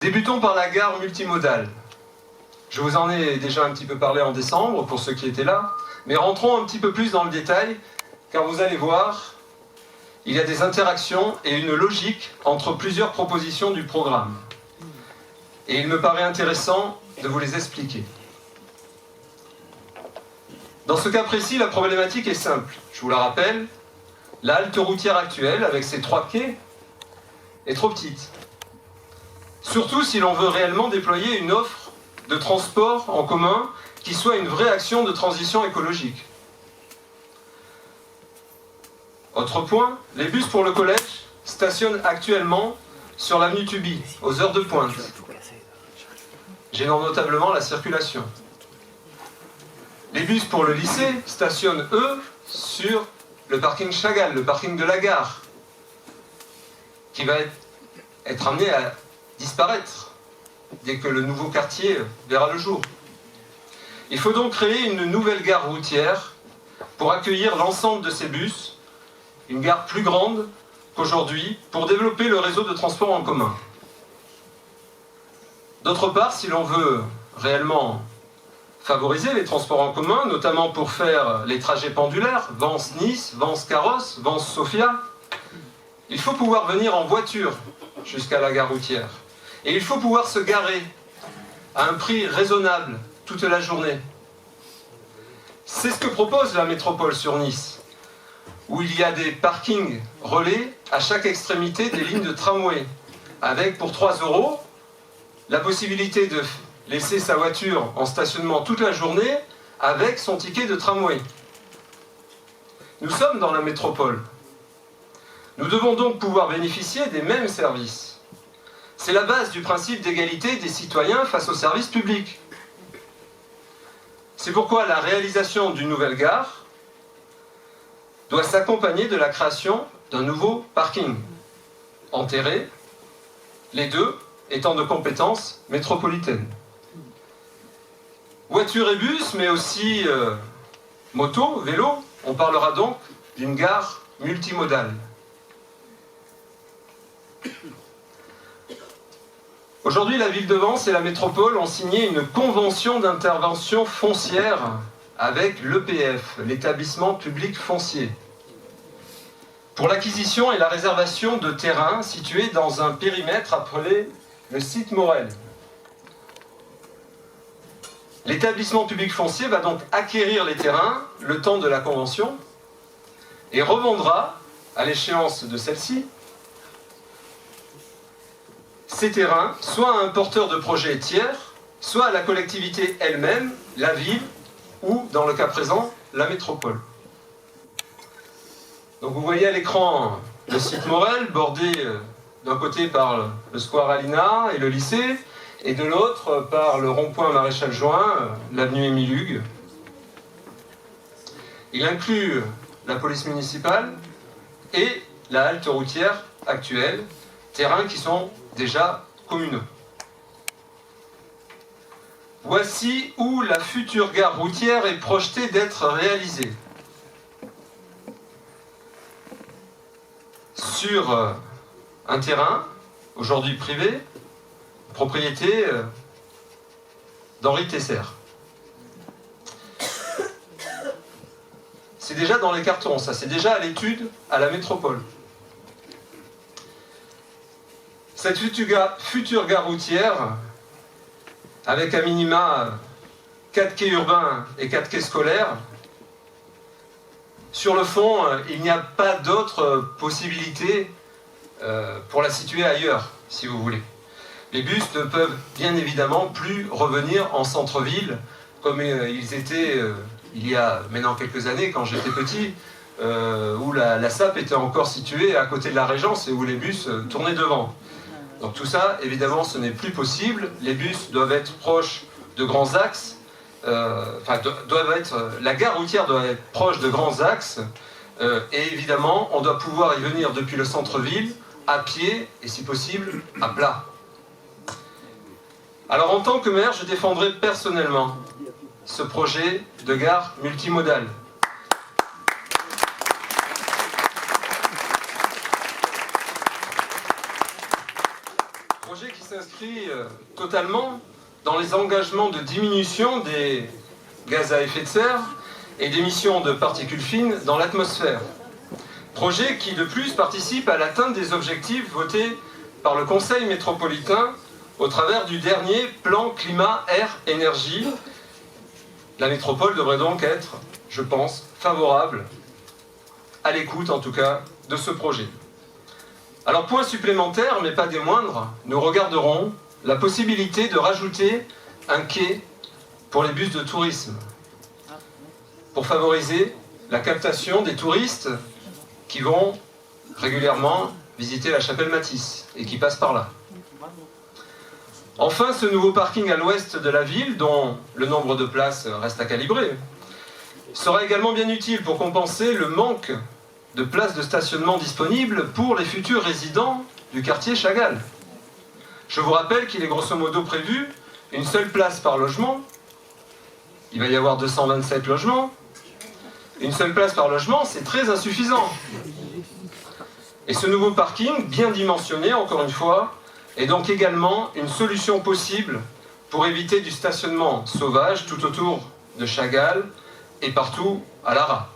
Débutons par la gare multimodale. Je vous en ai déjà un petit peu parlé en décembre, pour ceux qui étaient là, mais rentrons un petit peu plus dans le détail, car vous allez voir, il y a des interactions et une logique entre plusieurs propositions du programme. Et il me paraît intéressant de vous les expliquer. Dans ce cas précis, la problématique est simple. Je vous la rappelle, la halte routière actuelle, avec ses 3 quais, est trop petite. Surtout si l'on veut réellement déployer une offre de transport en commun qui soit une vraie action de transition écologique. Autre point, les bus pour le collège stationnent actuellement sur l'avenue Tuby, aux heures de pointe, gênant notablement la circulation. Les bus pour le lycée stationnent, eux, sur le parking Chagall, le parking de la gare, qui va être amené à disparaître dès que le nouveau quartier verra le jour. Il faut donc créer une nouvelle gare routière pour accueillir l'ensemble de ces bus, une gare plus grande qu'aujourd'hui, pour développer le réseau de transport en commun. D'autre part, si l'on veut réellement favoriser les transports en commun, notamment pour faire les trajets pendulaires, Vence-Nice, Vence-Carrosse, Vence-Sofia, il faut pouvoir venir en voiture jusqu'à la gare routière. Et il faut pouvoir se garer à un prix raisonnable toute la journée. C'est ce que propose la métropole sur Nice, où il y a des parkings relais à chaque extrémité des lignes de tramway, avec pour 3 € la possibilité de laisser sa voiture en stationnement toute la journée avec son ticket de tramway. Nous sommes dans la métropole. Nous devons donc pouvoir bénéficier des mêmes services. C'est la base du principe d'égalité des citoyens face aux services publics. C'est pourquoi la réalisation d'une nouvelle gare doit s'accompagner de la création d'un nouveau parking enterré, les deux étant de compétence métropolitaine. Voiture et bus, mais aussi moto, vélo, on parlera donc d'une gare multimodale. Aujourd'hui, la ville de Vence et la métropole ont signé une convention d'intervention foncière avec l'EPF, l'établissement public foncier, pour l'acquisition et la réservation de terrains situés dans un périmètre appelé le site Morel. L'établissement public foncier va donc acquérir les terrains le temps de la convention et revendra, à l'échéance de celle-ci, ces terrains, soit à un porteur de projet tiers, soit à la collectivité elle-même, la ville, ou, dans le cas présent, la métropole. Donc vous voyez à l'écran le site Morel, bordé d'un côté par le square Alina et le lycée, et de l'autre par le rond-point Maréchal Juin, l'avenue Émile Hugues. Il inclut la police municipale et la halte routière actuelle, terrains qui sont déjà communaux. Voici où la future gare routière est projetée d'être réalisée. Sur un terrain, aujourd'hui privé, propriété d'Henri Tesser. C'est déjà dans les cartons, ça, c'est déjà à l'étude à la métropole. Cette future gare routière, avec à minima 4 quais urbains et 4 quais scolaires, sur le fond, il n'y a pas d'autre possibilité pour la situer ailleurs, si vous voulez. Les bus ne peuvent bien évidemment plus revenir en centre-ville comme ils étaient il y a maintenant quelques années, quand j'étais petit, où la SAP était encore située à côté de la Régence et où les bus tournaient devant. Donc tout ça, évidemment, ce n'est plus possible. Les bus doivent être proches de grands axes. La gare routière doit être proche de grands axes. Et évidemment, on doit pouvoir y venir depuis le centre-ville, à pied, et si possible, à plat. Alors en tant que maire, je défendrai personnellement ce projet de gare multimodale. Projet qui s'inscrit s'inscrit totalement dans les engagements de diminution des gaz à effet de serre et d'émissions de particules fines dans l'atmosphère. Projet qui, de plus, participe à l'atteinte des objectifs votés par le Conseil métropolitain au travers du dernier plan climat-air-énergie. La métropole devrait donc être, je pense, favorable, à l'écoute en tout cas, de ce projet. Alors, point supplémentaire, mais pas des moindres, nous regarderons la possibilité de rajouter un quai pour les bus de tourisme, pour favoriser la captation des touristes qui vont régulièrement visiter la chapelle Matisse et qui passent par là. Enfin, ce nouveau parking à l'ouest de la ville, dont le nombre de places reste à calibrer, sera également bien utile pour compenser le manque de places de stationnement disponibles pour les futurs résidents du quartier Chagall. Je vous rappelle qu'il est grosso modo prévu une seule place par logement. Il va y avoir 227 logements. Une seule place par logement, c'est très insuffisant. Et ce nouveau parking, bien dimensionné, encore une fois, est donc également une solution possible pour éviter du stationnement sauvage tout autour de Chagall et partout à Lara.